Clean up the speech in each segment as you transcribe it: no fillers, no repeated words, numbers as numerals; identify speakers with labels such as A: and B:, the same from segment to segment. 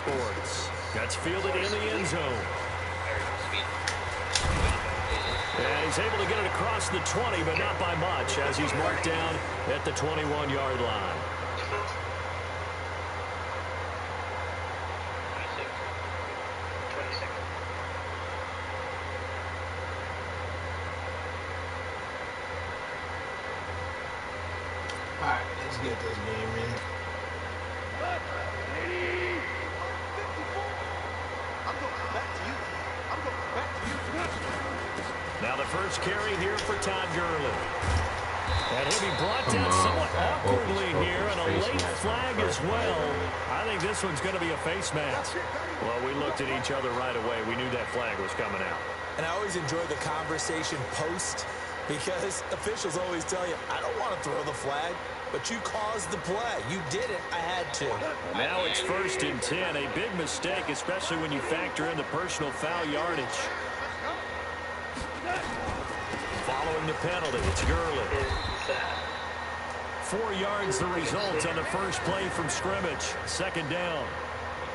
A: Sports. That's fielded in the end zone. And he's able to get it across the 20, but not by much, as he's marked down at the 21-yard line.
B: All right, let's get this game in.
A: Now the first carry here for Todd Gurley. And he'll be brought down somewhat awkwardly here, and a late flag as well. I think this one's going to be a face mask. Well, we looked at each other right away. We knew that flag was coming out.
C: And I always enjoy the conversation post, because officials always tell you, I don't want to throw the flag, but you caused the play. You did it. I had to.
A: Now it's 1st and 10. A big mistake, especially when you factor in the personal foul yardage. Following the penalty, it's Gurley. 4 yards the result on the first play from scrimmage. 2nd down.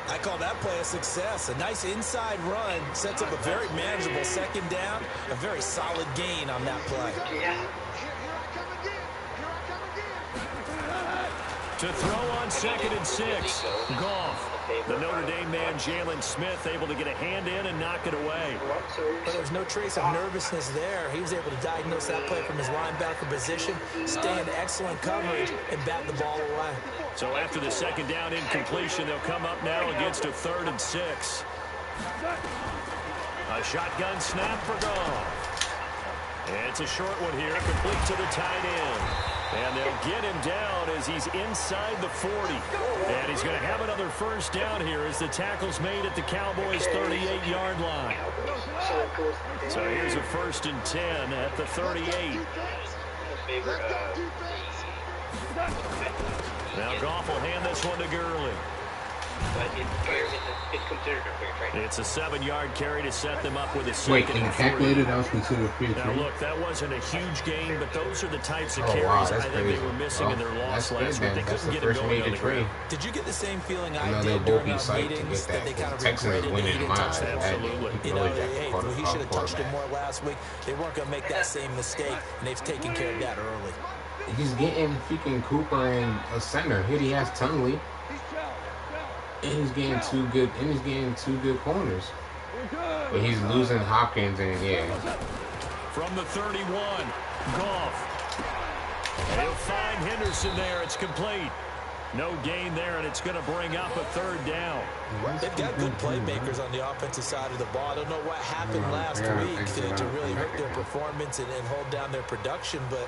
C: I call that play a success. A nice inside run sets up a very manageable 2nd down. A very solid gain on that play.
A: To throw on 2nd and 6. Goff. The Notre Dame man, Jalen Smith, able to get a hand in and knock it away.
C: But there's no trace of nervousness there. He was able to diagnose that play from his linebacker position, stay in excellent coverage, and bat the ball away.
A: So after the 2nd down incompletion, they'll come up now against a 3rd and 6. A shotgun snap for Goff. And it's a short one here, complete to the tight end. And they'll get him down as he's inside the 40. And he's going to have another first down here as the tackle's made at the Cowboys' 38-yard line. So here's a 1st and 10 at the 38. Now Goff will hand this one to Gurley. It's a 7-yard carry to set them up with a 2nd.
B: Wait, and calculated that was considered free.
A: Now look, that wasn't a huge gain, but those are the types of carries I think they were missing in their loss last week. They couldn't get it going on the ground.
C: Did you get the same feeling I did during our meetings that they kind of regretted that he didn't touch that?
A: Absolutely.
C: You know, hey, he should have touched it more last week. They weren't going to make that same mistake, and they've taken care of that early.
B: He's getting freaking Cooper and a center. Here he has Tunley. And he's getting two good corners. But he's losing Hopkins and
A: From the 31, Goff. He'll find Henderson there. It's complete. No gain there, and it's going to bring up a 3rd down.
C: They've got good playmakers on the offensive side of the ball. I don't know what happened last week to really hurt their performance and hold down their production, but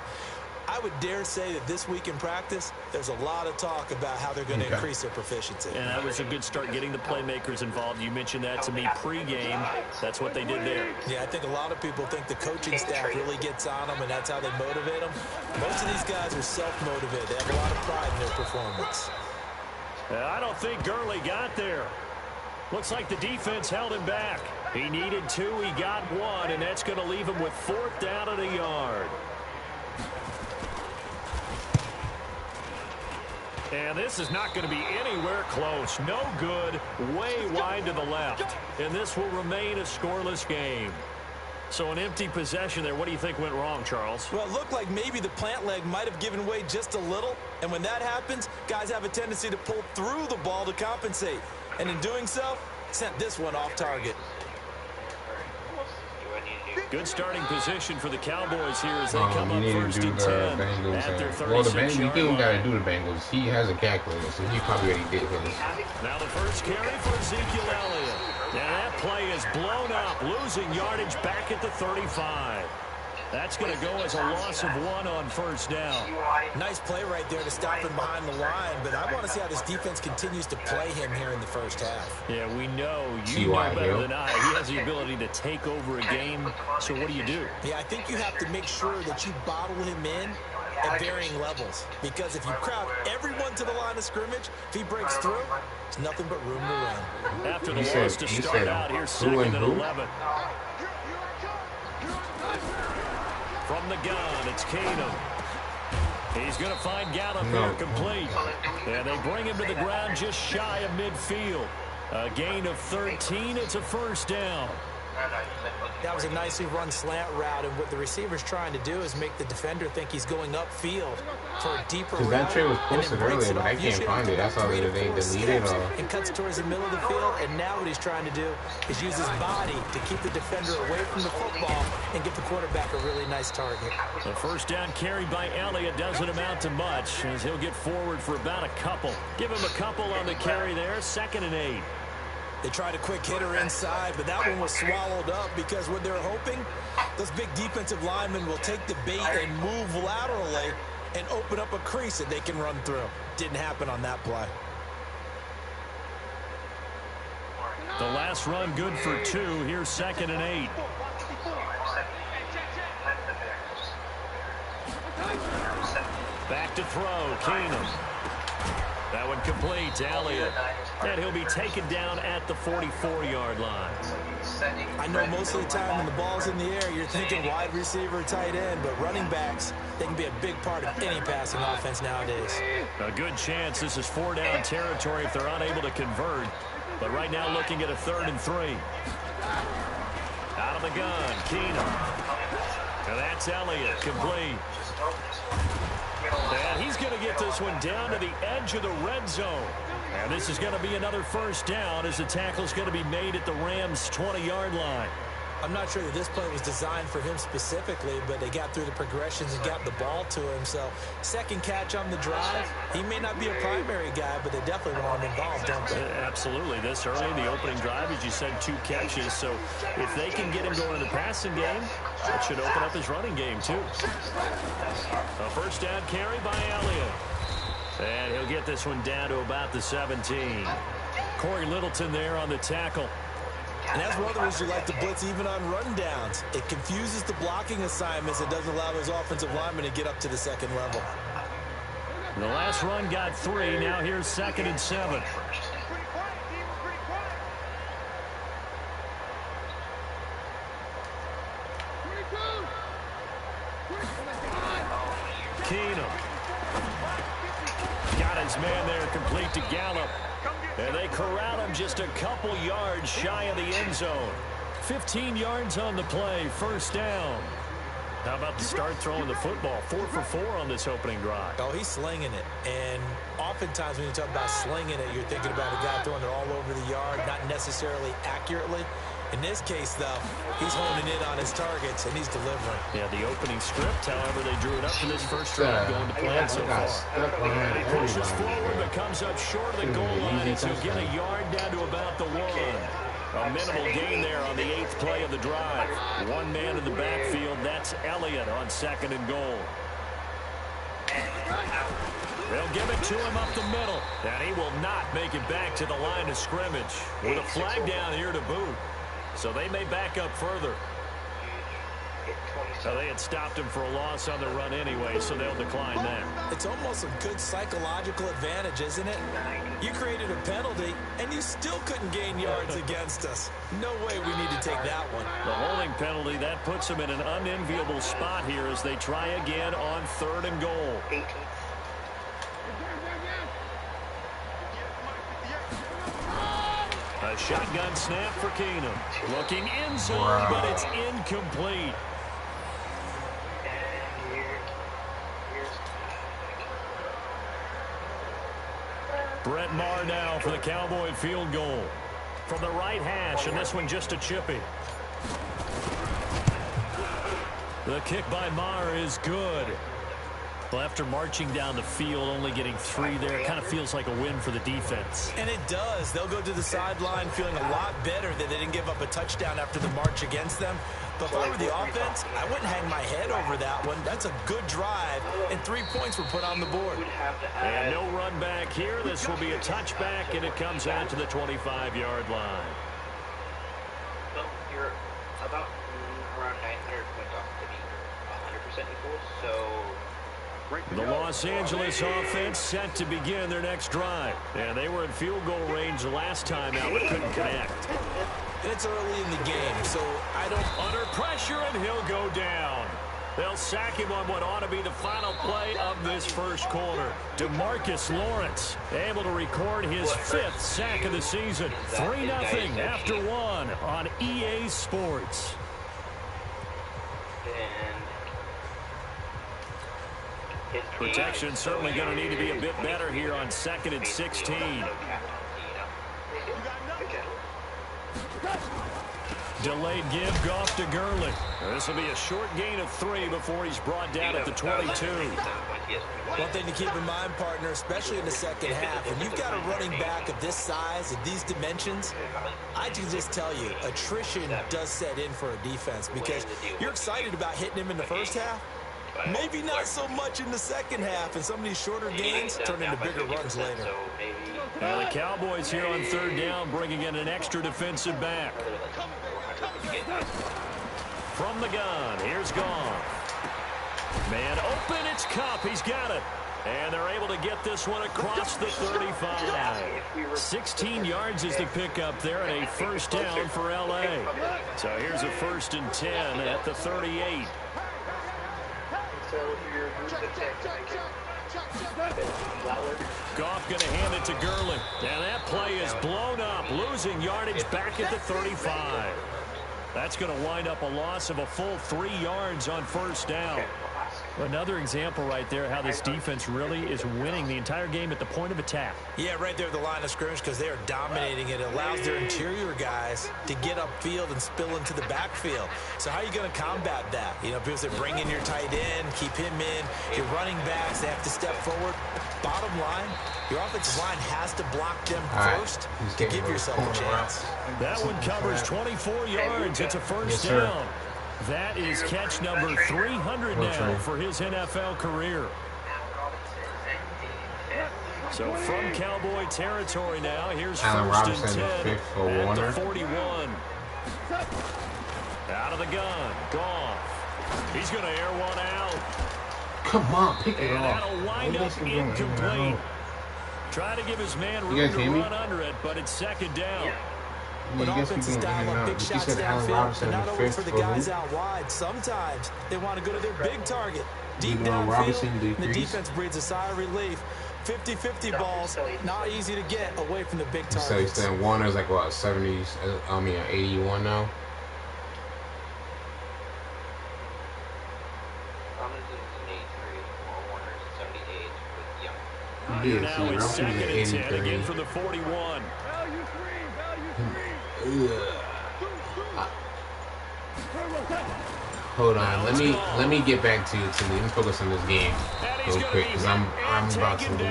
C: I would dare say that this week in practice, there's a lot of talk about how they're going to increase their proficiency.
A: And that was a good start, getting the playmakers involved. You mentioned that to me pregame. That's what they did there.
C: Yeah, I think a lot of people think the coaching staff really gets on them, and that's how they motivate them. Most of these guys are self-motivated. They have a lot of pride in their performance.
A: I don't think Gurley got there. Looks like the defense held him back. He needed 2. He got 1, and that's going to leave him with 4th down and a yard. And this is not going to be anywhere close. No good. Way wide to the left. And this will remain a scoreless game. So an empty possession there. What do you think went wrong, Charles?
C: Well, it looked like maybe the plant leg might have given way just a little. And when that happens, guys have a tendency to pull through the ball to compensate. And in doing so, sent this one off target.
A: Good starting position for the Cowboys here as they come up 1st and 10 at their 36-yard line.
B: Well, you think we got to do the Bengals. He has a calculator, so he probably already did his.
A: Now the first carry for Ezekiel Elliott. And that play is blown up, losing yardage back at the 35. That's going to go as a loss of 1 on 1st down.
C: Nice play right there to stop him behind the line, but I want to see how this defense continues to play him here in the first half.
A: Yeah, we know. You know better than I. He has the ability to take over a game, so what do you do?
C: Yeah, I think you have to make sure that you bottle him in at varying levels, because if you crowd everyone to the line of scrimmage, if he breaks through, it's nothing but room to run.
A: After the loss to start out, here's 2nd and 11. From the gun, it's Keenum. He's going to find Gallup here complete. And they bring him to the ground just shy of midfield. A gain of 13. It's a first down.
C: That was a nicely run slant route, and what the receiver's trying to do is make the defender think he's going upfield for a deeper route.
B: Because that trade was posted earlier, but I can't find it. I saw that they deleted it.
C: And cuts towards the middle of the field, and now what he's trying to do is use his body to keep the defender away from the football and give the quarterback a really nice target.
A: The first down carry by Elliott doesn't amount to much, as he'll get forward for about a couple. Give him a couple on the carry there, 2nd and 8.
C: They tried a quick hitter inside, but that one was swallowed up because what they're hoping, those big defensive linemen will take the bait and move laterally and open up a crease that they can run through. Didn't happen on that play.
A: The last run good for 2. Here's 2nd and 8. Back to throw, Keenum. That one complete to Elliott. And he'll be taken down at the 44-yard line.
C: I know most of the time when the ball's in the air, you're thinking wide receiver, tight end, but running backs, they can be a big part of any passing offense nowadays.
A: A good chance this is 4-down territory if they're unable to convert. But right now looking at a 3rd and 3. Out of the gun, Keenum. And that's Elliott, complete. And he's going to get this one down to the edge of the red zone. And this is going to be another first down as the tackle's going to be made at the Rams' 20-yard line.
C: I'm not sure that this play was designed for him specifically, but they got through the progressions and got the ball to him. So, second catch on the drive. He may not be a primary guy, but they definitely want him involved, don't they?
A: Absolutely. This early in the opening drive, as you said, 2 catches. So, if they can get him going in the passing game, it should open up his running game, too. A first down carry by Elliott. And he'll get this one down to about the 17. Corey Littleton there on the tackle.
C: And that's one of the reasons you like to blitz even on rundowns. It confuses the blocking assignments. It doesn't allow those offensive linemen to get up to the second level.
A: The last run got 3. Now here's 2nd and 7. Keenum. Got his man there, complete to Gallup. And they corral him just a couple yards shy of the end zone. 15 yards on the play, first down. How about the start throwing the football? 4 for 4 on this opening drive.
C: Oh, he's slinging it. And oftentimes when you talk about slinging it, you're thinking about a guy throwing it all over the yard, not necessarily accurately. In this case, though, he's honing in on his targets, and he's delivering.
A: Yeah, the opening script, however, they drew it up for this first drive going to plan so far. He pushes forward, but comes up short of the goal line, and he'll get a yard down to about the 1. A minimal gain there on the 8th play of the drive. One man in the backfield, that's Elliott on 2nd and goal. They'll give it to him up the middle, and he will not make it back to the line of scrimmage with a flag down here to boot. So they may back up further. So they had stopped him for a loss on the run anyway, so they'll decline that.
C: It's almost a good psychological advantage, isn't it? You created a penalty, and you still couldn't gain yards against us. No way we need to take that one.
A: The holding penalty, that puts them in an unenviable spot here as they try again on 3rd and goal. A shotgun snap for Keenum. Looking in zone, but it's incomplete. Brett Maher now for the Cowboy field goal. From the right hash, and this one just a chippy. The kick by Maher is good. Well, after marching down the field, only getting 3 there, it kind of feels like a win for the defense.
C: And it does. They'll go to the sideline feeling a lot better that they didn't give up a touchdown after the march against them. But if I were the offense, I wouldn't hang my head over that one. That's a good drive, and 3 points were put on the board.
A: And no run back here. This will be a touchback, and it comes out to the 25-yard line.
D: So you're about around 900 points off to be 100% equal, so...
A: The Los Angeles offense set to begin their next drive. And they were in field goal range the last time out, but couldn't connect.
C: And it's early in the game, so I don't...
A: Under pressure, and he'll go down. They'll sack him on what ought to be the final play of this first quarter. DeMarcus Lawrence able to record his 5th sack of the season. 3-0 after 1 on EA Sports. Protection certainly going to need to be a bit better here on 2nd and 16. Delayed give, Goff to Gurley. This will be a short gain of 3 before he's brought down at the 22.
C: One thing to keep in mind, partner, especially in the second half, when you've got a running back of this size and these dimensions, I can just tell you, attrition does set in for a defense because you're excited about hitting him in the first half. Maybe not so much in the second half, and some of these shorter gains turn into bigger runs later.
A: And the Cowboys here on 3rd down, bringing in an extra defensive back. From the gun, here's Goff. Man open, it's Kupp. He's got it. And they're able to get this one across the 35. 16 yards is the pickup there, and a first down for L.A. So here's a 1st and 10 at the 38. Goff going to hand it to Gurley. And that play is blown up, losing yardage back at the 35. That's going to wind up a loss of a full 3 yards on 1st down. Another example right there how this defense really is winning the entire game at the point of attack.
C: Yeah, right there at the line of scrimmage because they are dominating it. It allows their interior guys to get upfield and spill into the backfield. So how are you going to combat that? You know, because they bring in your tight end, keep him in. Your running backs, they have to step forward. Bottom line, your offensive line has to block them first to give yourself a chance.
A: That one covers 24 yards. It's a 1st down. That is catch number 300 now for his NFL career. So from Cowboy territory now, here's 1st and 10 at the 41. Out of the gun, Goff. He's going to air one out.
B: Come on, pick it
A: and
B: off.
A: that'll wind up incomplete. Try to give his man room to run under it, but it's 2nd down.
C: When offenses dial up big shots downfield, but not always for the guys out wide. Sometimes they want to go to their big target. Deep downfield, the defense breathes a sigh of relief. 50-50 balls, not easy to get away from the big targets.
B: So he's saying Warner's like, what, 70s, 81 now?
A: Now it's 2nd and 10 again from the 41.
B: Hold on, let me get back to let me focus on this game real quick because I'm about to lose.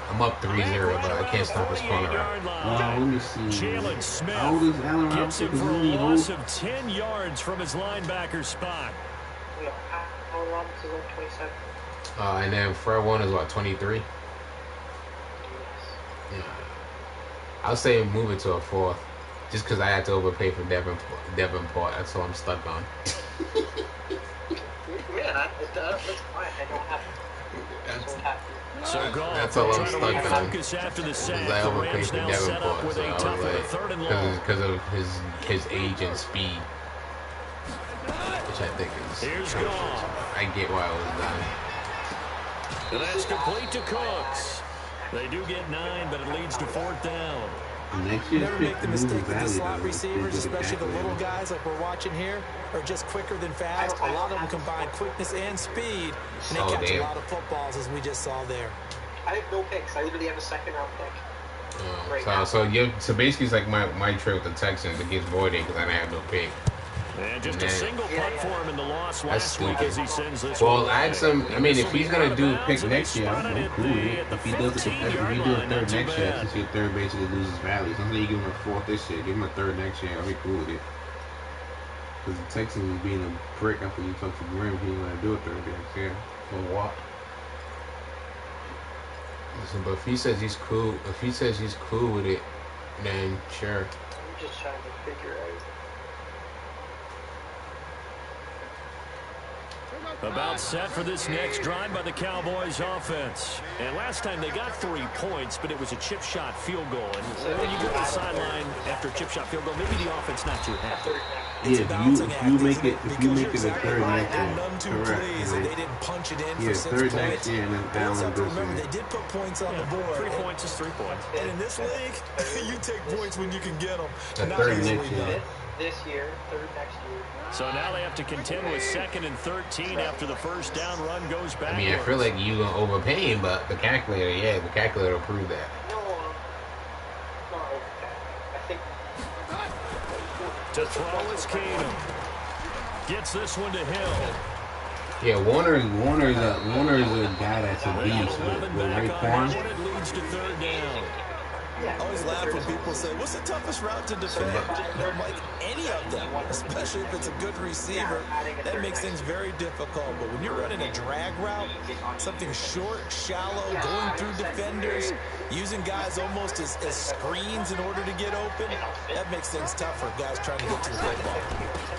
B: I'm up 3-0, but I can't stop this corner.
E: Let me see.
A: Jalen Smith
E: How old is Allen
A: gets him
E: Robinson?
A: for a loss of 10 yards from his linebacker spot.
D: Allen Robinson is 27.
B: And then Fred Warner is what, 23? Yeah. I'll say move it to a 4th. Just because I had to overpay for Devonport. That's all I'm stuck on.
D: Yeah, that's fine. I don't have to.
A: So
B: that's all I'm stuck on.
A: Focus after the sack.
B: I
A: The
B: overpaid
A: Rams
B: for
A: now set up
B: Devonport.
A: with
B: So
A: a
B: I was
A: tougher
B: like,
A: 3rd and long.
B: because of his age and speed. Which I think is
A: Here's Goff.
B: I get why I was done.
A: And that's complete to Cooks. They do get 9, but it leads to 4th down.
E: Next year's
C: Never
E: pick
C: make the
E: moves
C: mistake that the
E: value,
C: slot
E: though.
C: receivers,
E: They did
C: especially the
E: exactly
C: little
E: that.
C: guys like we're watching here, are just quicker than fast. A lot of them combine quickness and speed, and they catch a lot of footballs, as we just saw there.
D: I have no picks. I literally have a 2nd-round pick.
B: So basically it's like my trade with the Texans that gets voided because I didn't have no pick.
A: And just a single punt for him in the loss last week as he sends this
B: Well,
A: one
B: I had some. I mean, if he's gonna do
E: Pick next year, I'm cool with it. If he does it, if you do a 3rd next year, since your 3rd basically loses value. Sometimes you give him a 4th this year, give him a 3rd next year. I'll be cool with it. Because the Texans was being a prick after you talked to Grim, he didn't want to do a 3rd next year.
B: For what? Listen, but if he says he's cool with it, then sure.
D: I'm just trying to figure out.
A: About set for this next drive by the Cowboys offense. And last time they got 3 points, but it was a chip shot field goal. And when you go to the sideline after a chip shot field goal, maybe the offense not too happy.
C: it's a balancing act,
E: make it, if you
C: because
E: make
C: you're
E: it a
C: exactly
E: third
C: right.
E: next
C: They're
E: year,
C: none too
E: correct?
C: pleased that they didn't punch it in for 6
E: third
C: points.
E: next year, and then
C: They also
E: Allen
C: have to
E: goes
C: remember
E: in.
C: they did put points on the board.
A: 3 points is 3 points.
C: And in this league, you take points when you can get them.
B: The
C: Not
B: third
C: easily
B: next year.
C: done.
D: This year, third next year.
A: So now they have to contend with 2nd and 13 after the first down run goes
B: I
A: backwards.
B: mean, I feel like you gonna overpay him, but the calculator will prove that.
D: No, not okay. I think
A: To throw is Keenum. Gets this one to Hill.
E: Yeah, Warner's a guy that's a beast with right corner.
A: It leads to 3rd down.
C: I always laugh when people say, what's the toughest route to defend? And I'm like, any of them, especially if it's a good receiver, that makes things very difficult. But when you're running a drag route, something short, shallow, going through defenders, using guys almost as screens in order to get open, that makes things tough for guys trying to get to the football.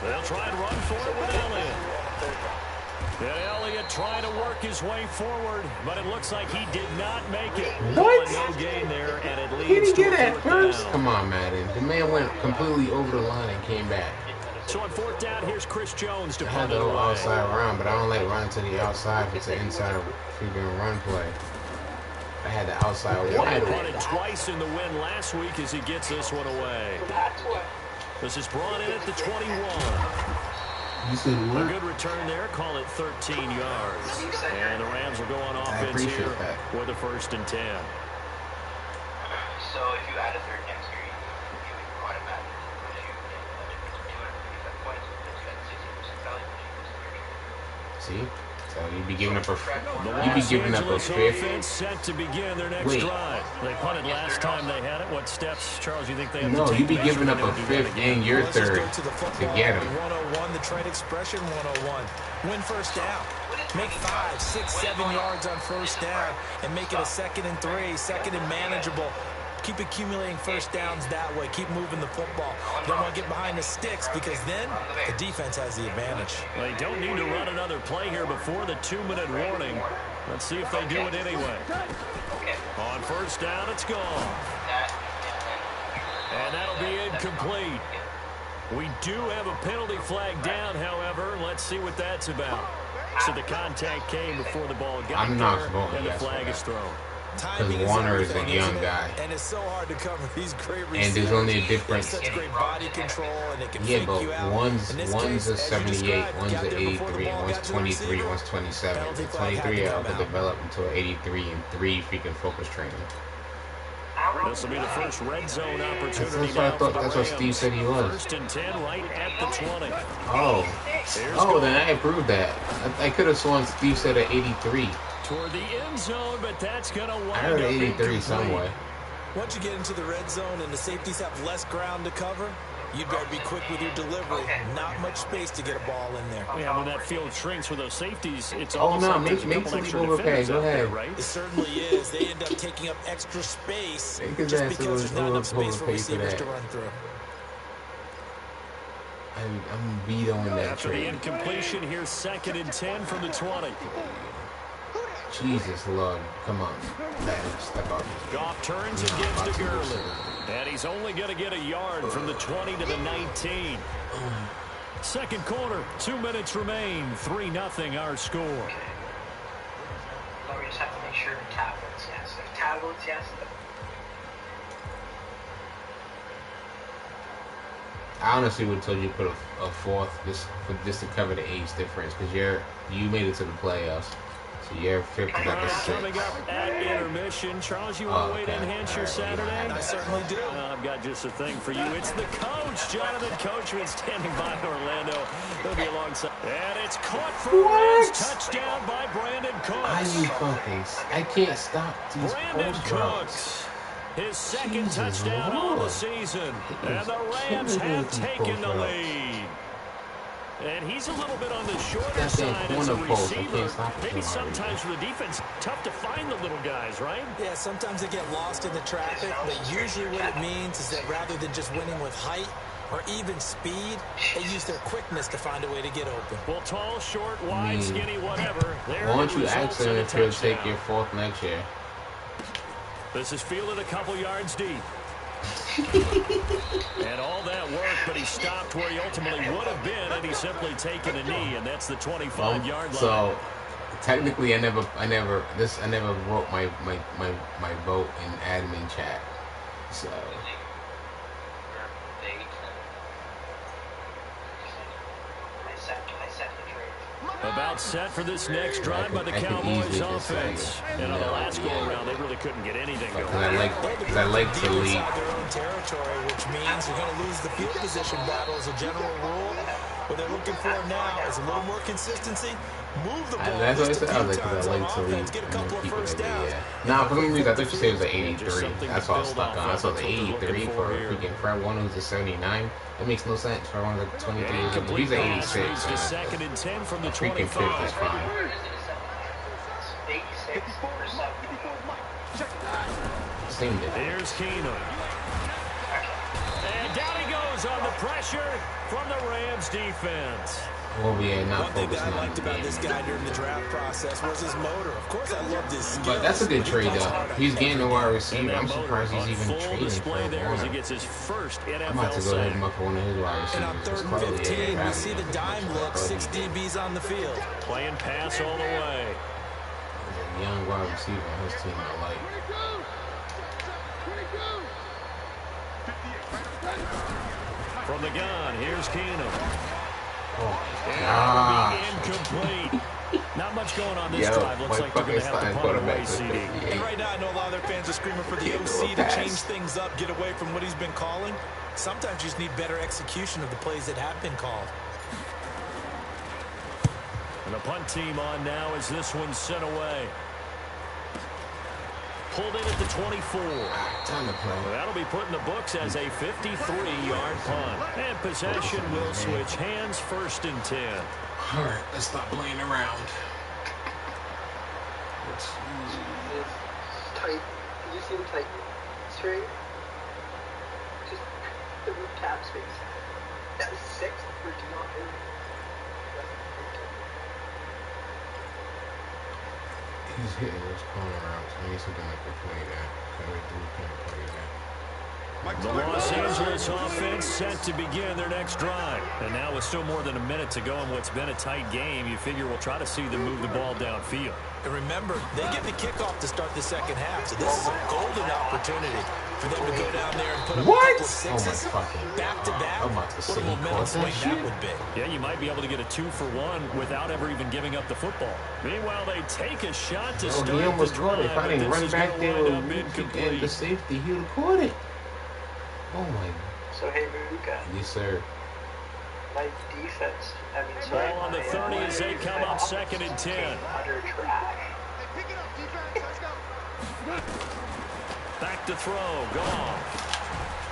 A: They'll try and run for it with Elliott. And Elliott trying to work his way forward, but it looks like he did not make it.
B: What?
A: No gain there, and it
B: He
A: leads
B: didn't get
A: to a
B: at
A: 4th
B: first.
A: down.
B: Come on, Madden. The man went completely over the line and came back.
A: So on 4th down, here's Chris Jones to
B: I had
A: punt it
B: the
A: away.
B: outside run, but I don't like running to the outside if it's an inside freaking run play. I had the outside wide
A: He
B: open.
A: punted twice in the win last week as he gets this one away. This is brought in at the 21.
E: You said
A: A
E: what?
A: good return there, call it 13 yards. And the Rams will go on offense
B: appreciate
A: here
B: that.
A: with a 1st and 10.
D: so. If you add a third next year, you would automatically shoot a difference of 235 points. That's 60% value.
B: See? So you'd be giving up a
A: The
B: you'd be
A: Los
B: giving up a
A: Angeles
B: fifth.
A: offense set to begin their next
B: Wait.
A: drive. They punted last time they had it. What steps, Charles, you think they have
B: No,
A: to take
B: you'd be
A: to make
B: giving
A: sure
B: up
A: they
B: a
A: don't do that
B: fifth
A: again?
B: and your
C: Let's just
B: third
C: go to the
B: to
C: football.
B: get him.
C: 101, the trade expression 101. Win first down. Make 5, 6, 7 yards on first down and make it a 2nd and 3, 2nd and manageable. Keep accumulating first downs that way. Keep moving the football. You don't want to get behind the sticks because then the defense has the advantage.
A: They don't need to run another play here before the 2-minute warning. Let's see if they do it anyway. On first down, it's gone. And that'll be incomplete. We do have a penalty flag down, however. Let's see what that's about. So the contact came before the ball got
B: I'm not
A: there,
B: voting
A: and the
B: yes for
A: flag
B: that.
A: is thrown.
C: Timing
B: Because Warner is a
C: everything,
B: young
C: isn't it?
B: guy.
C: And it's so hard to cover these great receivers.
B: And there's only a
C: They have
B: difference.
C: such great body control, and they can
B: Yeah,
C: fake
B: but
C: you out.
B: one's
C: In this
B: a
C: case, as you
B: 78,
C: described,
B: one's
C: got
B: a
C: there before the
B: 83,
C: ball
B: one's
C: got to the
B: 23,
C: receiver.
B: one's 27.
C: Penalty
B: The
C: flag had to
B: 23
C: come
B: will
C: out.
B: develop into an 83 and 3 freaking focus training.
A: This will be the first red zone opportunity
B: That's what I
A: now
B: thought.
A: for the
B: That's what Steve
A: Rams.
B: said he was.
A: 1st and 10 right at the 20.
B: Oh, then I approved that. I could have sworn Steve said an 83.
A: Toward the end zone, but that's going to wind
B: I heard
A: up
B: 83
A: incomplete.
B: somewhere.
C: Once you get into the red zone and the safeties have less ground to cover, you better be quick with your delivery. Not much space to get a ball in there.
A: Yeah, when that field shrinks for those safeties, it's
B: Oh,
A: almost
B: no,
A: like there's a
B: make
A: couple
B: some
A: extra
B: overpay.
A: defenders
B: Go
A: out there,
B: ahead.
A: right?
C: It certainly is. They end up taking up extra space
B: Make his
C: just
B: ass
C: because there's not enough space for
B: overpay for
C: receivers
B: that.
C: to run through.
B: I'm vetoing that
A: After the
B: trade.
A: incompletion, here's 2nd and 10 from the 20.
B: Jesus Lord, come on, man, step up.
A: Goff turns and gives to Gurley. And he's only going to get a yard from the 20 to the 19. Second quarter, 2 minutes remain. 3-0 our score.
D: Now we just have to make sure the tablets, yes. If tablets, yes.
B: I honestly would have told you to put a fourth just to cover the age difference because you made it to the playoffs, so your fifth is like a
A: Coming
B: 6.
A: up at intermission. Charles, you want a way to
B: Okay.
A: enhance your Saturday?
C: I certainly do.
A: I've got just a thing for you. It's the coach, Jonathan Coachman, standing by Orlando. He'll be alongside. And it's caught for a Rams touchdown by Brandon Cooks.
B: I can't stop these
A: Brandon
B: post routes.
A: Cooks. His second
B: Jesus
A: touchdown on the
B: Lord.
A: season.
B: He
A: And
B: is
A: the Rams
B: killing
A: have
B: these
A: taken
B: post
A: the
B: routes.
A: lead. And he's a little bit on the shorter
B: That's that
A: side as a
B: corner post. I
A: receiver.
B: can't stop
A: Maybe
B: him already.
A: sometimes for the defense, tough to find the little guys, right?
C: Yeah, sometimes they get lost in the traffic, but usually what it means is that rather than just winning with height or even speed, they use their quickness to find a way to get open.
A: Well, tall, short, wide, skinny, whatever. There
B: Why
A: are
B: don't
A: the
B: you ask
A: results
B: him
A: in a
B: if he'll
A: touchdown.
B: take your fourth next year?
A: This is fielded a couple yards deep. And all that work, but he stopped where he ultimately would have been, and he's simply taken a knee, and that's the 25-yard line.
B: So technically, I never wrote my vote in admin chat. So.
A: About set for this next drive by the Cowboys offense. And on the last go-around, they really couldn't get anything going.
B: Because I like to lead.
C: Their own territory, which means you're going to lose the field position battle as a general rule. What they're looking for now is a little more consistency. Move the ball.
B: That's what I said. I was like, because I like to lead.
C: Get a couple of first downs.
B: Nah, for some reason, I thought you said it was an 83. That's why I was stuck on. I saw the 83 for freaking Fred one who's a 79. That makes no sense. Fred one's like 23. He's an 86.
A: The second and 10 from the 25.
B: Freaking 5 is fine.
D: 86 or 70.
B: Same difference.
A: Here's Keenum. And down he goes on the pressure from the Rams defense.
B: Well, yeah, not
C: One thing that
B: focusing
C: I
B: on
C: liked
B: the
C: about
B: game.
C: this guy during the draft process was his motor. Of course, I loved his skills.
B: But that's a good trade, though. He's getting a wide receiver. I'm
A: And that
B: surprised
A: motor
B: he's
A: on
B: even
A: full
B: trading for
A: display there as he
B: one.
A: gets his first
B: I'm about
A: NFL
B: to go hit him
A: sack.
B: up for one of his wide
C: And on
B: receivers.
C: 3rd and 15, we see the dime look, 6 DBs on the field.
A: Playing pass all the way.
B: There's a young wide receiver on his team I like.
A: From the gun, here's Keenum.
B: Oh,
A: And
B: gosh.
A: that'll be incomplete. Not much going on this
B: Yo,
A: drive. Looks
B: my
A: like they're going to have to
B: fucking
A: punt it away,
B: quarterback
A: CD.
B: was 58.
C: And right now, I know a lot of their fans are screaming for the OC to change things up, get away from what he's been calling. Sometimes you just need better execution of the plays that have been called.
A: And the punt team on now as this one's sent away. Pulled in at the 24.
B: Time to play.
A: Well, that'll be put in the books as a 53-yard punt. And possession will switch hands, 1st and 10.
B: All right, let's stop playing around.
F: It's tight. Did you see the tight straight? Just the root cap space. That was 6 for DeAndre.
B: He's hitting those corner routes. I need something like to play that. Can't play that.
A: The Los Angeles offense set to begin their next drive. And now with still more than a minute to go in what's been a tight game, you figure we'll try to see them move the ball downfield.
C: And remember, they get the kickoff to start the second half, so this is a golden opportunity for them to go down there and put up a couple of sixes back-to-back. What a momentum swing that would be.
A: Yeah, you might be able to get a 2-for-1 without ever even giving up the football. Meanwhile, they take a shot to start
B: he almost
A: the
B: caught
A: drive,
B: it. If I
A: but
B: didn't
A: this
B: run
A: is
B: back
A: gonna
B: there
A: wind up
B: with
A: incomplete.
B: the safety, he would have caught it. Oh my.
F: So hey, Luka,
B: Yes, sir.
F: my defense. I mean,
A: Ball
F: sorry,
A: on the 30 as they come up 2nd and 10.
F: Under trash.
A: Back to throw, gone.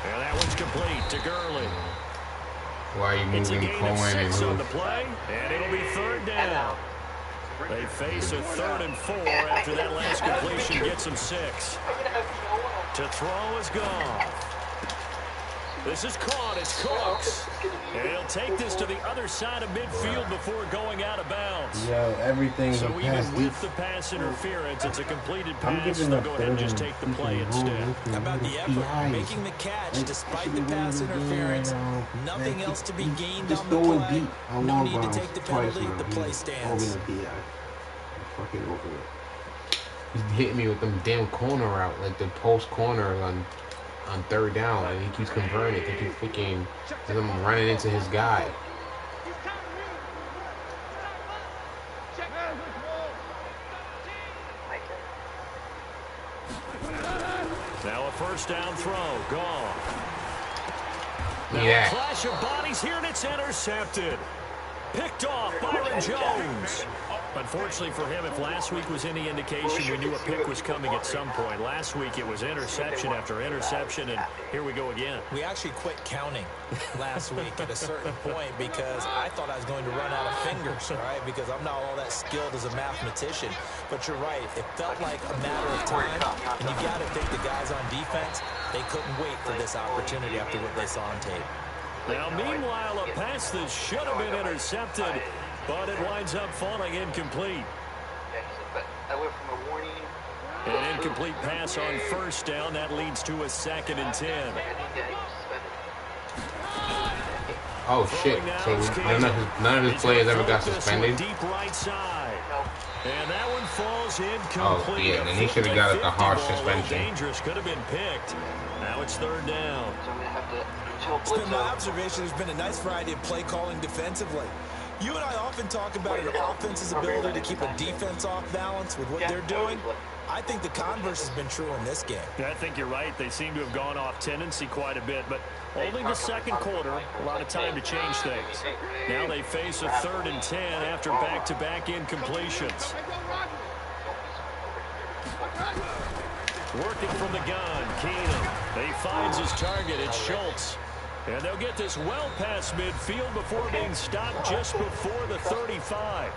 A: And that one's complete to Gurley.
B: Why are you
A: It's a
B: moving
A: gain of
B: Cohen and
A: 6 on the
B: who?
A: play, and it'll be 3rd down. They face a 3rd and 4 after that last completion gets them 6. To throw is gone. This is caught. It's Cooks. And he'll take this to the other side of midfield before going out of bounds.
E: Yo, everything's
A: So
E: a
A: even
E: pass
A: with the pass interference, it's a completed
E: I'm
A: pass.
E: giving
A: They'll
E: up
A: go ahead and just take the play instead.
C: How about the effort? Making the catch despite the pass interference. Nothing else to be gained on the play. No need to take the penalty. The play stands.
E: Fucking over it.
B: He's hitting me with them damn corner route, like the post corner on 3rd down, and he keeps converting it. He keeps freaking him running into his guy.
A: Now a 1st down throw. Gone.
B: Yeah.
A: Clash of bodies here, and it's intercepted. Picked off Byron Jones. Unfortunately for him, if last week was any indication, we knew a pick was coming at some point. Last week it was interception after interception, and here we go again.
C: We actually quit counting last week at a certain point because I thought I was going to run out of fingers, all right, because I'm not all that skilled as a mathematician. But you're right. It felt like a matter of time, and you got to think the guys on defense, they couldn't wait for this opportunity after what they saw on tape.
A: Now, meanwhile, a pass that should have been intercepted, but it winds up falling incomplete.
F: But I went from a warning
A: An incomplete pass on first down. That leads to a 2nd and 10.
B: Oh shit! So none of his players ever got suspended.
A: Deep right side. And that one falls incomplete.
B: Oh yeah, and he should have got a harsh suspension.
A: Dangerous, could have been picked. Now it's 3rd down.
F: So I'm gonna have to
C: It's been my observation. There's been a nice variety of play calling defensively. You and I often talk about an offense's ability to keep a defense off balance with what they're doing. I think the converse has been true in this game.
A: Yeah, I think you're right. They seem to have gone off tendency quite a bit, but only the 2nd quarter, a lot of time to change things. Now they face a 3rd and 10 after back-to-back incompletions. Working from the gun, Keenum. He finds his target. It's Schultz. And they'll get this well past midfield before being stopped just before the 35.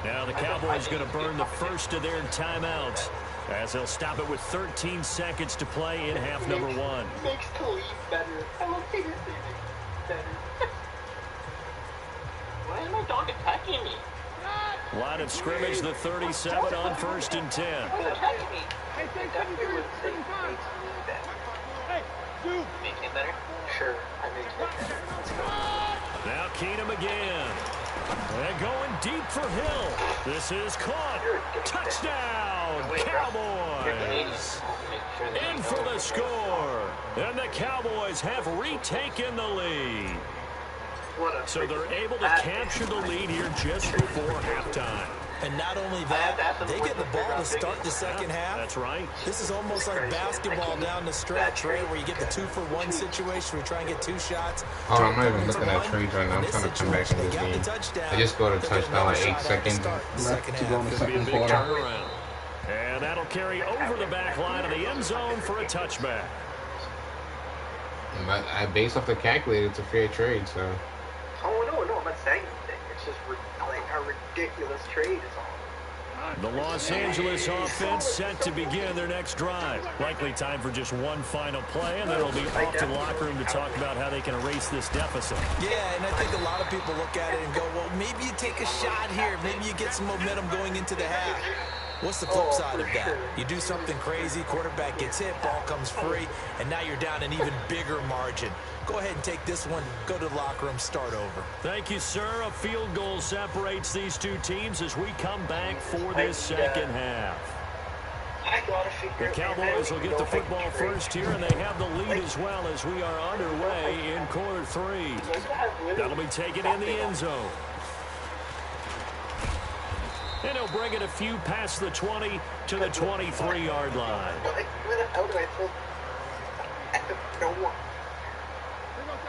A: Now the Cowboys going to burn the first of their timeouts as they'll stop it with 13 seconds to play in half number 1.
F: Makes Khalif better. I love Peter better. Why is my dog attacking me?
A: Line of scrimmage, the 37 on 1st and 10.
F: Attacking me. I definitely would say makes me better. Make him better? Sure, I make him better.
A: Now Keenum again. And going deep for Hill. This is caught. Touchdown, Cowboys. In for the score. And the Cowboys have retaken the lead. So they're able to capture the lead here just before halftime.
C: And not only that, they get the ball to start the second half.
A: That's right.
C: This is almost like basketball down the stretch, right, where you get the 2-for-1 situation where you try and get 2 shots.
B: Oh, I'm not even looking at trades right now. I'm trying to come back in this game. I just go to touchdown like 8 seconds.
C: Second half.
A: Could be a big turnaround. And that'll carry over the back line of the end zone for a touchback.
B: But based off the calculator, it's a fair trade, so.
F: Oh, no, I'm not saying anything. It's just like a ridiculous trade is all.
A: The Los Angeles offense set to begin their next drive. Likely time for just one final play, and then it'll be off to the locker room to talk about how they can erase this deficit.
C: Yeah, and I think a lot of people look at it and go, well, maybe you take a shot here. Maybe you get some momentum going into the half. What's the flip side of that? You do something crazy, quarterback gets hit, ball comes free, and now you're down an even bigger margin. Go ahead and take this one, go to the locker room, start over.
A: Thank you, sir. A field goal separates these two teams as we come back for this second half. The Cowboys will get the football first here, and they have the lead as well as we are underway in quarter 3. That'll be taken in the end zone. And he'll bring it a few past the 20 to the 23-yard line.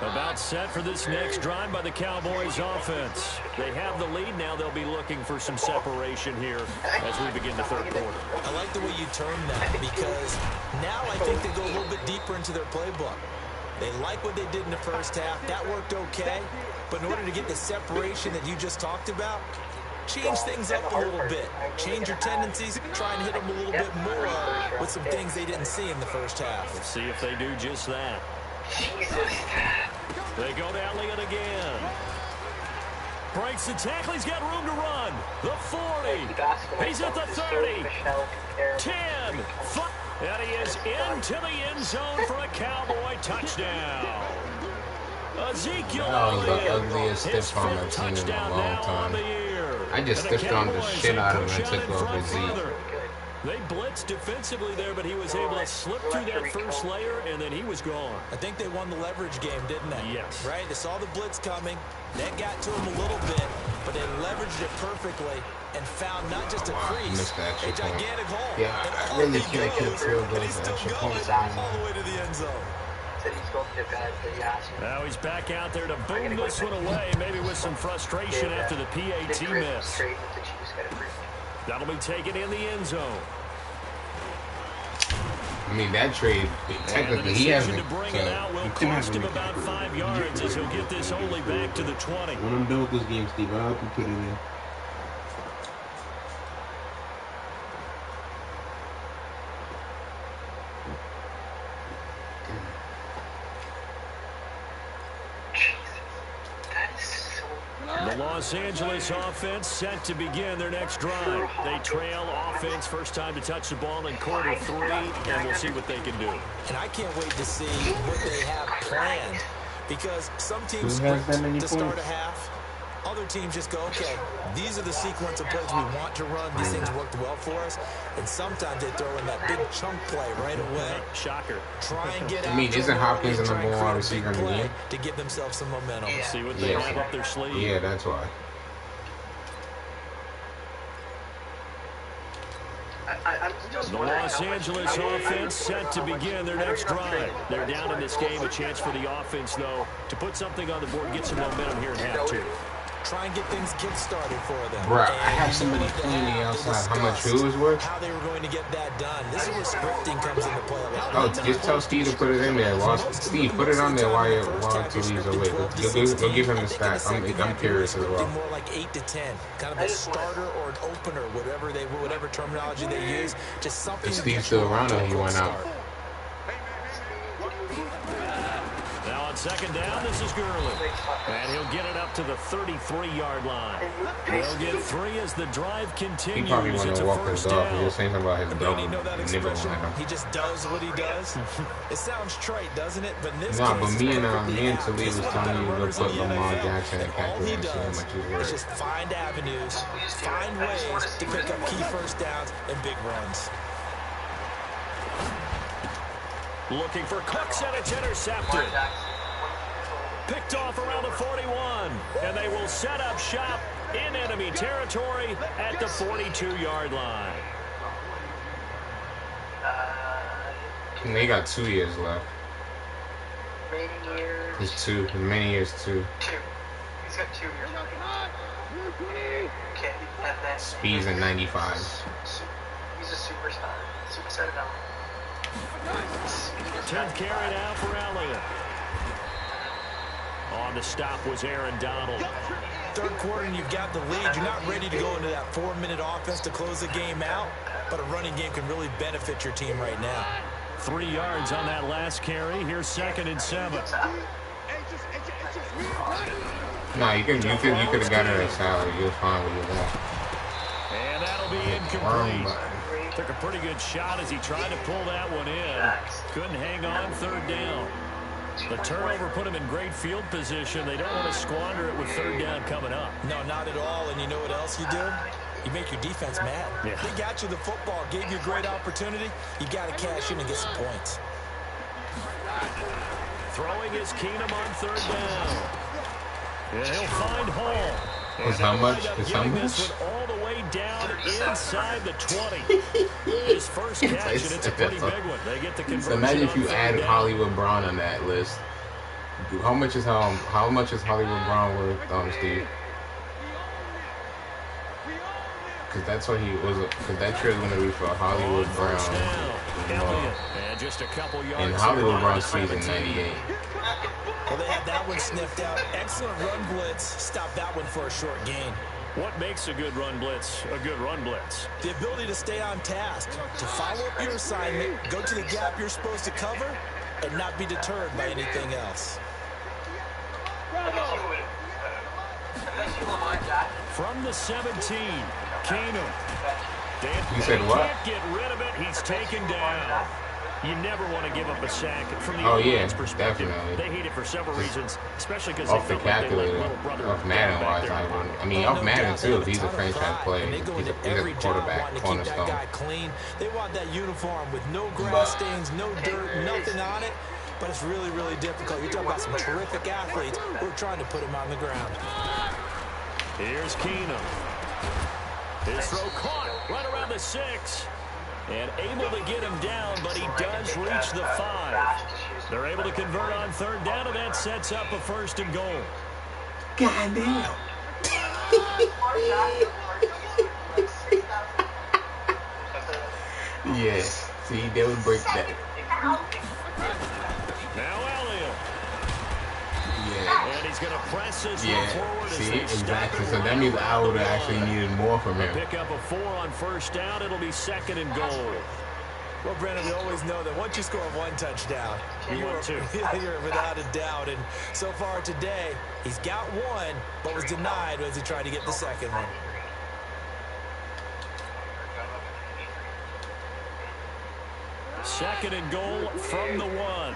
A: About set for this next drive by the Cowboys offense. They have the lead. Now they'll be looking for some separation here as we begin the third quarter.
C: I like the way you term that because now I think they go a little bit deeper into their playbook. They like what they did in the first half. That worked okay. But in order to get the separation that you just talked about, change things up a little bit. Change your tendencies. Try and hit them a little bit more with some things they didn't see in the first half.
A: Let's see if they do just that. They go to Elliott again. Breaks the tackle. He's got room to run. The 40. He's at the 30. 10. 5. And he is into the end zone for a Cowboy touchdown. Ezekiel Elliott, his fifth touchdown now on the year.
B: I just stiffed on the shit out of him and took over Zeke.
A: They blitzed defensively there, but he was able to slip through that first layer, and then he was gone.
C: I think they won the leverage game, didn't they?
A: Yes.
C: Right? They saw the blitz coming. That got to him a little bit, but they leveraged it perfectly and found not just a crease, a gigantic hole.
B: Yeah, I really can't get a field goal
C: for extra points all the way to the end zone.
A: Now he's back out there to boom this one away, maybe with some frustration after the PAT miss. That'll be taken in the end zone.
B: I mean, that trade, technically, he hasn't.
A: To bring it out will cost him about 5 yards as he'll get this only back to the 20.
E: When I'm done with this game, Steve, I'll help you put it in.
A: The Los Los Angeles offense set to begin their next drive. They trail offense, first time to touch the ball in quarter 3, and we'll see what they can do.
C: And I can't wait to see what they have planned, because some teams
E: Who has
C: script
E: that many
C: to start
E: points?
C: a half. Other teams just go, okay, these are the sequence of plays we want to run. These things worked well for us. And sometimes they throw in that big chunk play right away.
A: Shocker.
C: Try and get out.
B: I mean, isn't Hopkins the number 1 receiver in the game?
C: To give themselves some momentum.
A: Let's see what they have up their sleeve.
B: Yeah, that's why.
A: The Los Angeles offense set to begin their next drive. They're down in this game. A chance for the offense, though, to put something on the board, get some momentum here in half 2.
C: Try and get things kick-started for them.
B: Bruh, I have somebody clean the outside. How much who is worth?
C: How they were going to get that done. This is where scripting comes into play a lot.
B: Oh, just tell Steve to put it in there. Steve, put it on there while Talib's away. Go give him the stats. I'm curious as well.
C: More like 8 to 10, kind of a starter or an opener, whatever terminology they use. Just something.
B: Is Steve still around, or he went out?
A: Now on second down, this is Gurley. And he'll get it up to the 33-yard line. They'll get 3 as the drive continues.
B: He probably wanted to walk his dog. He was saying something about his dog.
C: You know that expression? He just does what he does. It sounds trite, doesn't it? But in this case,
B: but me and Talib was telling you to put Lamar Jackson and catch him and see how much he's
C: it's
B: worth.
C: just find avenues, find ways to pick up key first downs and big runs.
A: Looking for Cooks, and it's intercepted. Picked off around the 41, and they will set up shop in enemy territory at the 42-yard line.
B: And they got 2 years left.
F: Remaining years.
B: It's 2. Many years 2.
F: 2. He's got 2 years. Okay, and then
B: Speed's in 95.
F: He's a superstar. Superstar now.
A: 10th carry now for Elliott. On the stop was Aaron Donald.
C: Third quarter, and you've got the lead. You're not ready to go into that 4-minute offense to close the game out, but a running game can really benefit your team right now.
A: 3 yards on that last carry. Here's 2nd and 7.
B: No, you could have got her a salary. You was fine with that.
A: And that'll be incomplete. Took a pretty good shot as he tried to pull that one in. Couldn't hang on 3rd down. The turnover put him in great field position. They don't want to squander it with 3rd down coming up.
C: No, not at all. And you know what else you do? You make your defense mad.
A: Yeah.
C: They got you the football, gave you a great opportunity. You got to cash in and get some points.
A: Throwing is Keenum on 3rd down. And he'll find Hall.
B: It's how much?
A: It's how much? All the way down inside the 20. His first catch, and it's a pretty big one. They get the conversion.
B: So imagine if you
A: on
B: add
A: 3rd down.
B: Hollywood Brown on that list. How much is Hollywood Brown worth, Steve? Because that's what he was. Because that trade is going to be for Hollywood Brown.
A: And just a couple yards.
B: And Hollywood Brown season 98.
C: Well, they had that one sniffed out. Excellent run blitz. Stop that one for a short gain.
A: What makes a good run blitz a good run blitz?
C: The ability to stay on task, to follow up your assignment, go to the gap you're supposed to cover, and not be deterred by anything else.
A: From the 17, Keenum.
B: You said what?
A: Can't get rid of it. He's taken down. You never want to give up a sack from the
B: offense
A: perspective.
B: Definitely.
A: They hate it for several reasons, especially because
B: Off
A: they
B: the
A: feel like they let
B: calculator,
A: little brother
B: off Madden wise, I mean, off Madden too. If he's a franchise player, he's a quarterback, cornerstone.
C: Clean. They want that uniform with no grass stains, no dirt, nothing on it. But it's really, really difficult. You're talking about some terrific athletes. We're trying to put him on the ground.
A: Here's Keenum. His throw caught right around the 6. And able to get him down, but he does reach the 5. They're able to convert on 3rd down, and that sets up a 1st and goal.
B: God damn. Yeah. See, they would break that.
A: Now Elliott.
B: Yeah.
A: And he's going to press his
B: Yeah.
A: forward.
B: See, exactly. So that means I would have actually needed more from him.
A: Pick up a 4 on 1st down. It'll be 2nd and goal.
C: Well, Brandon, we always know that once you score one touchdown, you're without a doubt. And so far today, he's got one, but was denied as he tried to get the second one.
A: Second and goal from the 1.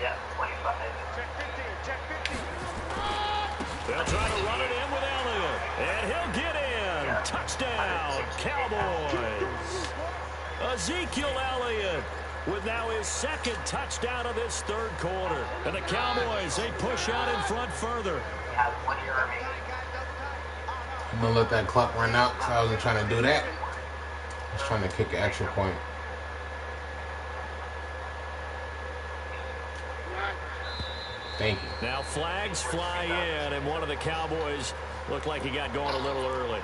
D: Yeah, 25.
A: They'll try to run it in with Elliott, and he'll get in. Touchdown, Cowboys. Ezekiel Elliott with now his second touchdown of this third quarter. And the Cowboys, they push out in front further.
D: Have 1 year remaining.
B: I'm going to let that clock run out because I wasn't trying to do that. I was trying to kick an extra point. Thank you.
A: Now flags fly in, and one of the Cowboys looked like he got going a little early.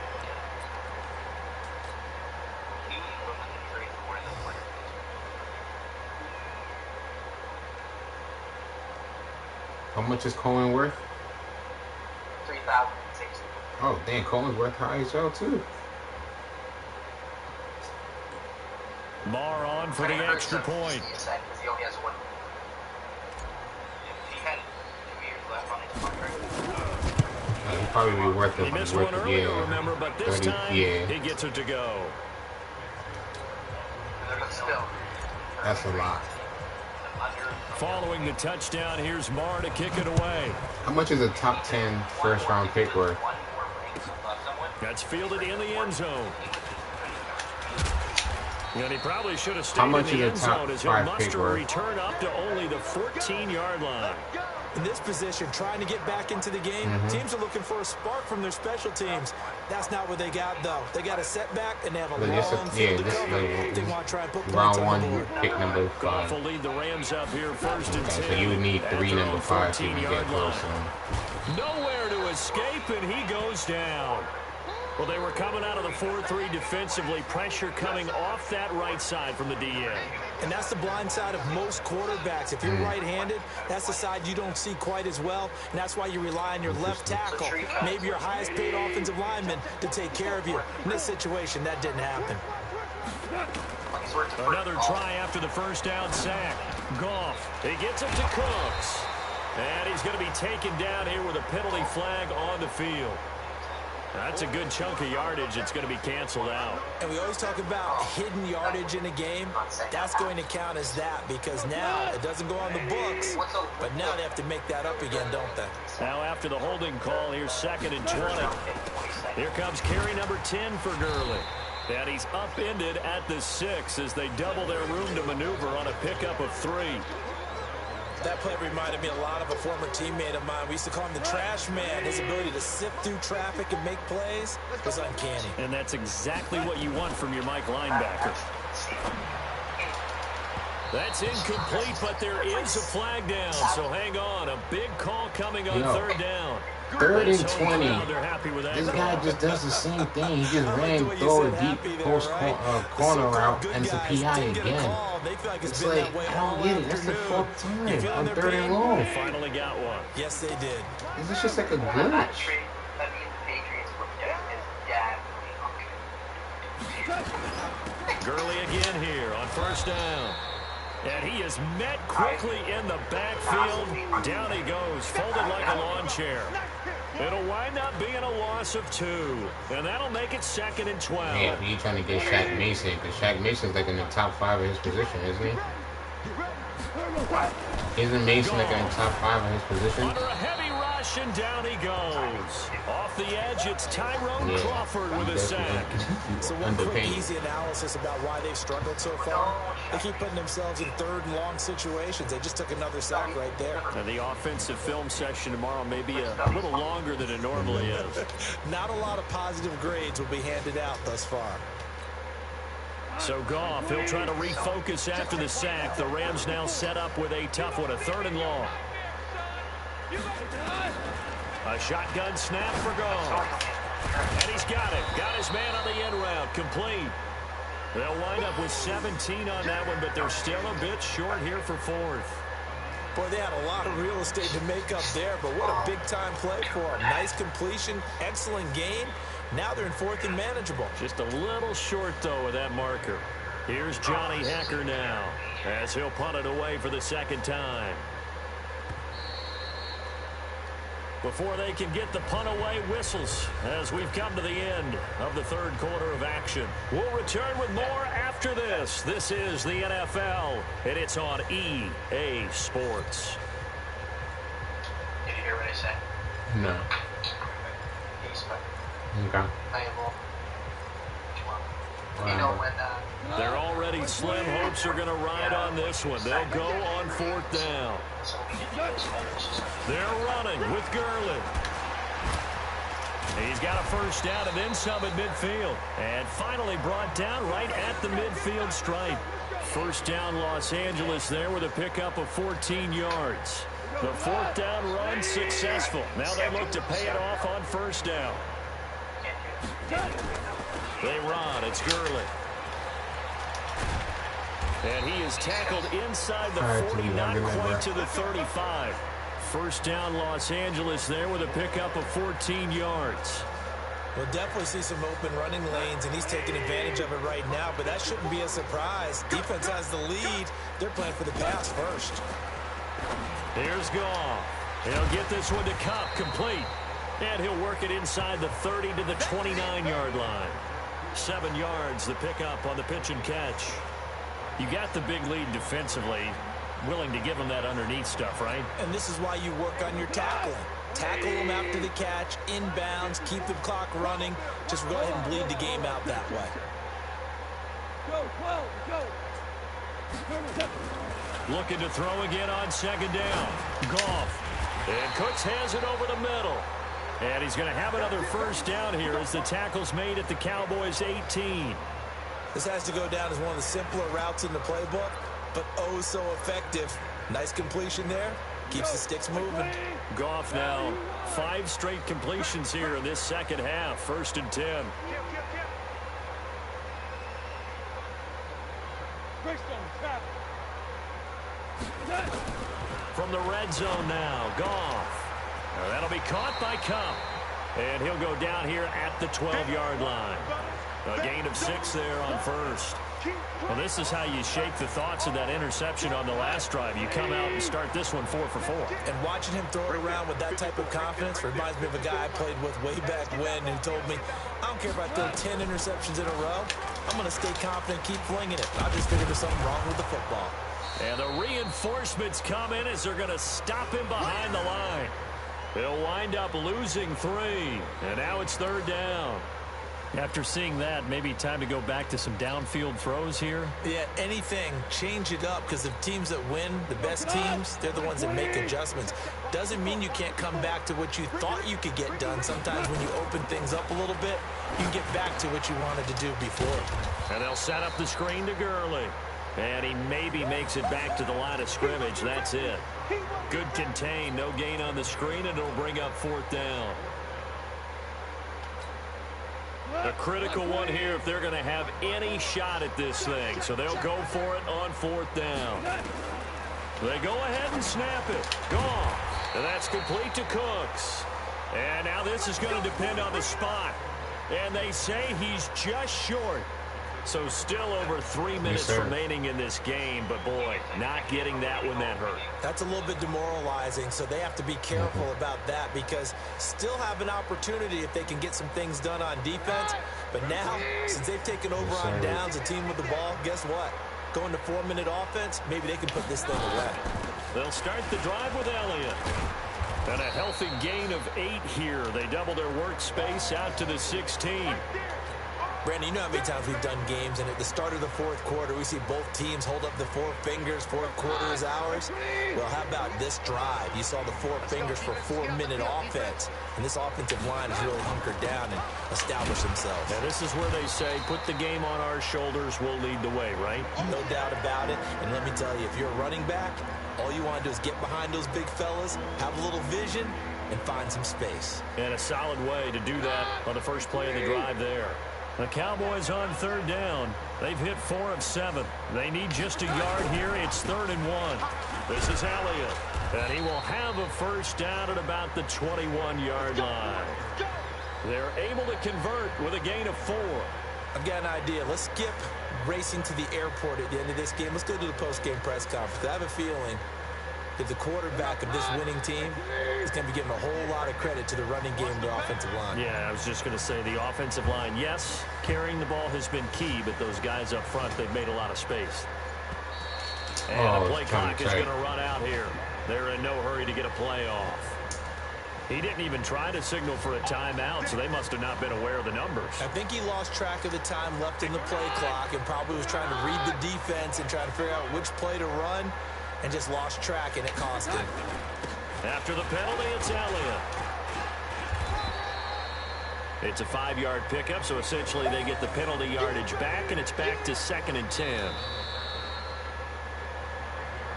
B: How much is Cohen worth?
D: 3,060.
B: Oh, damn, Cohen's worth high as well, too.
A: Marr on for the extra point.
D: He only has 1. He had 2 years left on his contract.
B: He'd probably be worth it.
A: He missed one earlier, remember, but this
B: 30,
A: time he gets it to go.
D: Still.
B: That's a lot.
A: Following the touchdown, here's Marr to kick it away.
B: How much is a top 10 first-round pick worth?
A: That's fielded in the end zone. And he probably should have stayed
B: in
A: the end zone as he'll muster a
B: worth?
A: return up to only the 14-yard line.
C: In this position, trying to get back into the game, teams are looking for a spark from their special teams. That's not what they got, though. They got a setback, and they have a long field to cover. They want to try and put points on the board.
B: Pick number 5.
A: Goff will lead the Rams up here first and 10.
B: So you would need 3 number 5 to even get close.
A: Nowhere to escape, and he goes down. Well, they were coming out of the 4-3 defensively. Pressure coming off that right side from the DN.
C: And that's the blind side of most quarterbacks. If you're right-handed, that's the side you don't see quite as well. And that's why you rely on your left tackle, maybe your highest-paid offensive lineman, to take care of you. In this situation, that didn't happen.
A: Another try after the first down sack. Goff, he gets it to Cooks. And he's going to be taken down here with a penalty flag on the field. That's a good chunk of yardage. It's going to be canceled out.
C: And we always talk about hidden yardage in a game. That's going to count as that because now it doesn't go on the books, but now they have to make that up again, don't they?
A: Now after the holding call, here's 2nd and 20. Here comes carry number 10 for Gurley. And he's upended at the 6 as they double their room to maneuver on a pickup of 3.
C: That play reminded me a lot of a former teammate of mine. We used to call him the trash man. His ability to sift through traffic and make plays was uncanny.
A: And that's exactly what you want from your Mike linebacker. That's incomplete, but there is a flag down. So hang on. A big call coming on 3rd down.
B: 3rd and 20.
A: They're happy with that.
B: This guy just does the same thing. He just throw a deep post corner route and it's a PI again. It's like, I don't get it. That's the 4th time on 3rd and long.
A: Finally got one.
C: Yes, they did.
B: This is just like a glitch.
A: Gurley again here on 1st down. And he is met quickly in the backfield. Down he goes, folded like a lawn chair. It'll wind up being a loss of 2. And that'll make it 2nd and 12.
B: Yeah, but you're trying to get Shaq Mason, because Shaq Mason's like in the top 5 of his position, isn't he? Isn't Mason like in the top 5 of his position?
A: Under a heavy rush, and down he goes. Off the edge, it's Tyrone Crawford with a sack.
C: So one quick, easy analysis about why they've struggled so far. They keep putting themselves in 3rd and long situations. They just took another sack right there.
A: And the offensive film session tomorrow may be a little longer than it normally is.
C: Not a lot of positive grades will be handed out thus far.
A: So Goff, he'll try to refocus after the sack. The Rams now set up with a tough one, a 3rd and long. A shotgun snap for Goff. And he's got it. Got his man on the end route. Complete. They'll wind up with 17 on that one, but they're still a bit short here for 4th.
C: Boy, they had a lot of real estate to make up there, but what a big-time play for them. Nice completion, excellent game, Now they're in 4th and manageable.
A: Just a little short, though, with that marker. Here's Johnny Hecker now as he'll punt it away for the second time. Before they can get the punt away, whistles as we've come to the end of the third quarter of action. We'll return with more after this. This is the NFL, and it's on EA Sports.
D: Did you hear what I said?
B: No.
D: He's
B: Okay.
D: playable. You know when
A: They're already slim hopes are going to ride on this one. They'll go on 4th down. They're running with Gurley. He's got a first down and then some at midfield. And finally brought down right at the midfield stripe. First down Los Angeles there with a pickup of 14 yards. The 4th down run successful. Now they look to pay it off on first down. They run. It's Gurley. And he is tackled inside the 40, not quite to the 35. First down Los Angeles there with a pickup of 14 yards.
C: We'll definitely see some open running lanes, and he's taking advantage of it right now, but that shouldn't be a surprise. Defense has the lead. They're playing for the pass first.
A: Here's Goff. He'll get this one to Cup, complete. And he'll work it inside the 30 to the 29-yard line. 7 yards, the pickup on the pitch and catch. You got the big lead defensively, willing to give them that underneath stuff, right?
C: And this is why you work on your tackling. Tackle them after the catch, inbounds, keep the clock running. Just go ahead and bleed the game out that way.
A: Looking to throw again on second down. Goff. And Cooks has it over the middle. And he's going to have another first down here as the tackle's made at the Cowboys 18.
C: This has to go down as one of the simpler routes in the playbook, but oh so effective. Nice completion there. Keeps the sticks moving.
A: Goff now 5 straight completions here in this second half. 1st and 10. From the red zone now, Goff. Now that'll be caught by Cup. And he'll go down here at the 12-yard line. A gain of 6 there on first. Well, this is how you shake the thoughts of that interception on the last drive. You come out and start this one 4 for 4.
C: And watching him throw it around with that type of confidence reminds me of a guy I played with way back when who told me, I don't care if I throw 10 interceptions in a row. I'm going to stay confident, keep flinging it. I just figured there's something wrong with the football.
A: And the reinforcements come in as they're going to stop him behind the line. They'll wind up losing 3. And now it's 3rd down. After seeing that, maybe time to go back to some downfield throws here.
C: Yeah, anything. Change it up because the teams that win, the best teams, they're the ones that make adjustments. Doesn't mean you can't come back to what you thought you could get done. Sometimes when you open things up a little bit, you can get back to what you wanted to do before.
A: And they'll set up the screen to Gurley. And he maybe makes it back to the line of scrimmage. That's it. Good contain. No gain on the screen, and it'll bring up 4th down. A critical one here if they're going to have any shot at this thing. So they'll go for it on 4th down. They go ahead and snap it. Gone. And that's complete to Cooks. And now this is going to depend on the spot. And they say he's just short. So still over 3 minutes remaining in this game. But, boy, not getting that one that hurt.
C: That's a little bit demoralizing, so they have to be careful about that because still have an opportunity if they can get some things done on defense. But now, since they've taken over on downs, a team with the ball, guess what? Going to 4-minute offense, maybe they can put this thing away.
A: They'll start the drive with Elliott. And a healthy gain of 8 here. They double their workspace out to the 16.
C: Brandon, you know how many times we've done games, and at the start of the 4th quarter, we see both teams hold up the 4 fingers, 4th quarter is ours. Well, how about this drive? You saw the 4 fingers for 4-minute offense, and this offensive line has really hunkered down and established themselves.
A: Now, this is where they say, put the game on our shoulders, we'll lead the way, right?
C: No doubt about it, and let me tell you, if you're a running back, all you want to do is get behind those big fellas, have a little vision, and find some space.
A: And a solid way to do that on the first play of the drive there. The Cowboys on 3rd down. They've hit 4 of 7. They need just a yard here. It's 3rd and 1. This is Elliott. And he will have a first down at about the 21-yard line. They're able to convert with a gain of 4.
C: I've got an idea. Let's skip racing to the airport at the end of this game. Let's go to the post-game press conference. I have a feeling that the quarterback of this winning team is going to be giving a whole lot of credit to the running game and the offensive line.
A: Yeah, I was just going to say the offensive line, yes, carrying the ball has been key, but those guys up front, they've made a lot of space. And the play clock is going to run out here. They're in no hurry to get a play off. He didn't even try to signal for a timeout, so they must have not been aware of the numbers.
C: I think he lost track of the time left in the play clock and probably was trying to read the defense and trying to figure out which play to run and just lost track, and it cost him.
A: After the penalty, it's Elliott. It's a 5-yard pickup, so essentially they get the penalty yardage back, and it's back to 2nd and 10.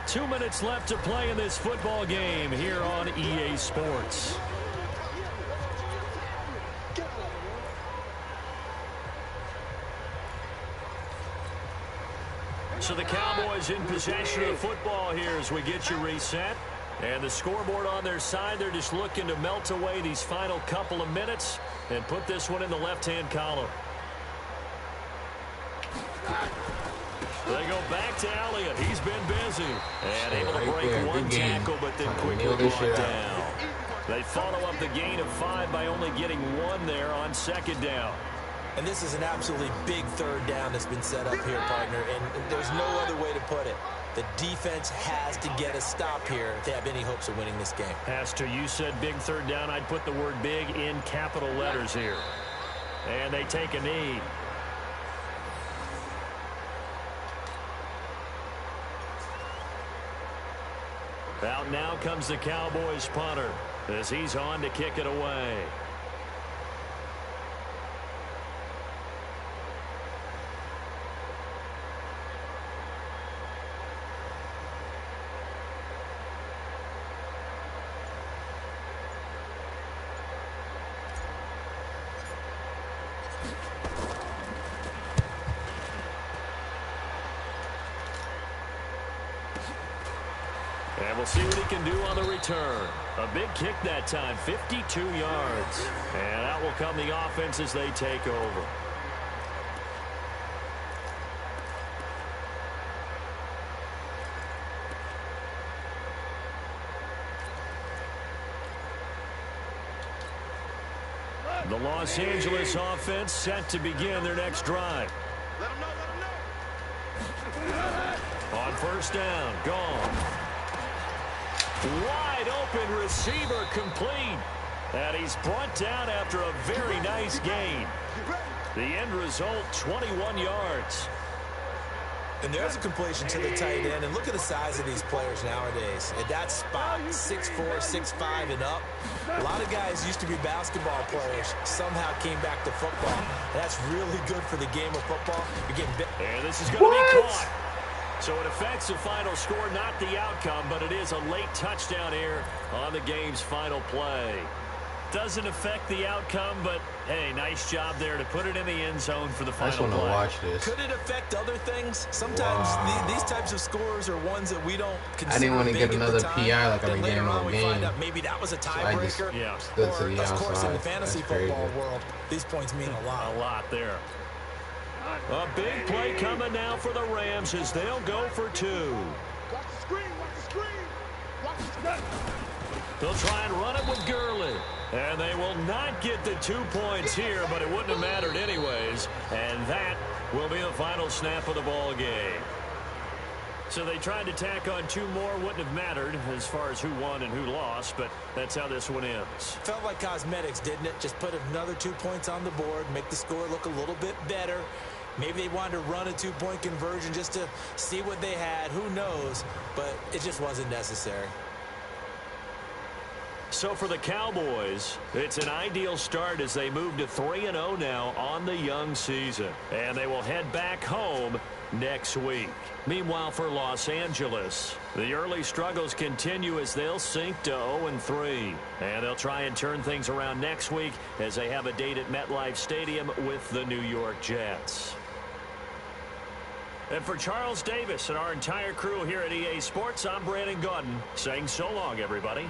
A: 2 minutes left to play in this football game here on EA Sports. So the Cowboys in possession of the football here as we get you reset. And the scoreboard on their side, they're just looking to melt away these final couple of minutes and put this one in the left-hand column. They go back to Elliott. He's been busy. And able to break one tackle, but then quickly brought down. They follow up the gain of 5 by only getting 1 there on 2nd down.
C: And this is an absolutely big 3rd down that's been set up here, partner. And there's no other way to put it. The defense has to get a stop here to have any hopes of winning this game.
A: Pastor, you said big 3rd down. I'd put the word big in capital letters here. And they take a knee. Out now comes the Cowboys punter as he's on to kick it away. And we'll see what he can do on the return. A big kick that time, 52 yards. And out will come the offense as they take over. The Los Angeles offense set to begin their next drive. On 1st down, gone. Wide open receiver complete. And he's brought down after a very nice gain. The end result, 21 yards.
C: And there's a completion to the tight end. And look at the size of these players nowadays. At that spot, 6'4", 6'5", and up. A lot of guys used to be basketball players. Somehow came back to football. And that's really good for the game of football. You're getting bit.
A: And this is going to be caught. So it affects the final score, not the outcome, but it is a late touchdown here on the game's final play. Doesn't affect the outcome, but, hey, nice job there to put it in the end zone for the final play.
B: I just want to watch this.
C: Could it affect other things? Sometimes these types of scores are ones that we don't consider.
B: I didn't want to get another PI like I've been getting all game.
C: Maybe that was a tiebreaker.
A: Yeah.
C: Or, of course, in the fantasy football world, these points mean a lot.
A: A lot there. A big play coming now for the Rams as they'll go for 2.
G: Watch the screen, watch the screen. Watch the screen.
A: They'll try and run it with Gurley. And they will not get the 2 points here, but it wouldn't have mattered anyways. And that will be the final snap of the ball game. So they tried to tack on 2 more. Wouldn't have mattered as far as who won and who lost, but that's how this one ends.
C: Felt like cosmetics, didn't it? Just put another 2 points on the board, make the score look a little bit better. Maybe they wanted to run a 2-point conversion just to see what they had. Who knows? But it just wasn't necessary.
A: So for the Cowboys, it's an ideal start as they move to 3-0 now on the young season. And they will head back home next week. Meanwhile, for Los Angeles, the early struggles continue as they'll sink to 0-3. And they'll try and turn things around next week as they have a date at MetLife Stadium with the New York Jets. And for Charles Davis and our entire crew here at EA Sports, I'm Brandon Gaudin saying so long, everybody.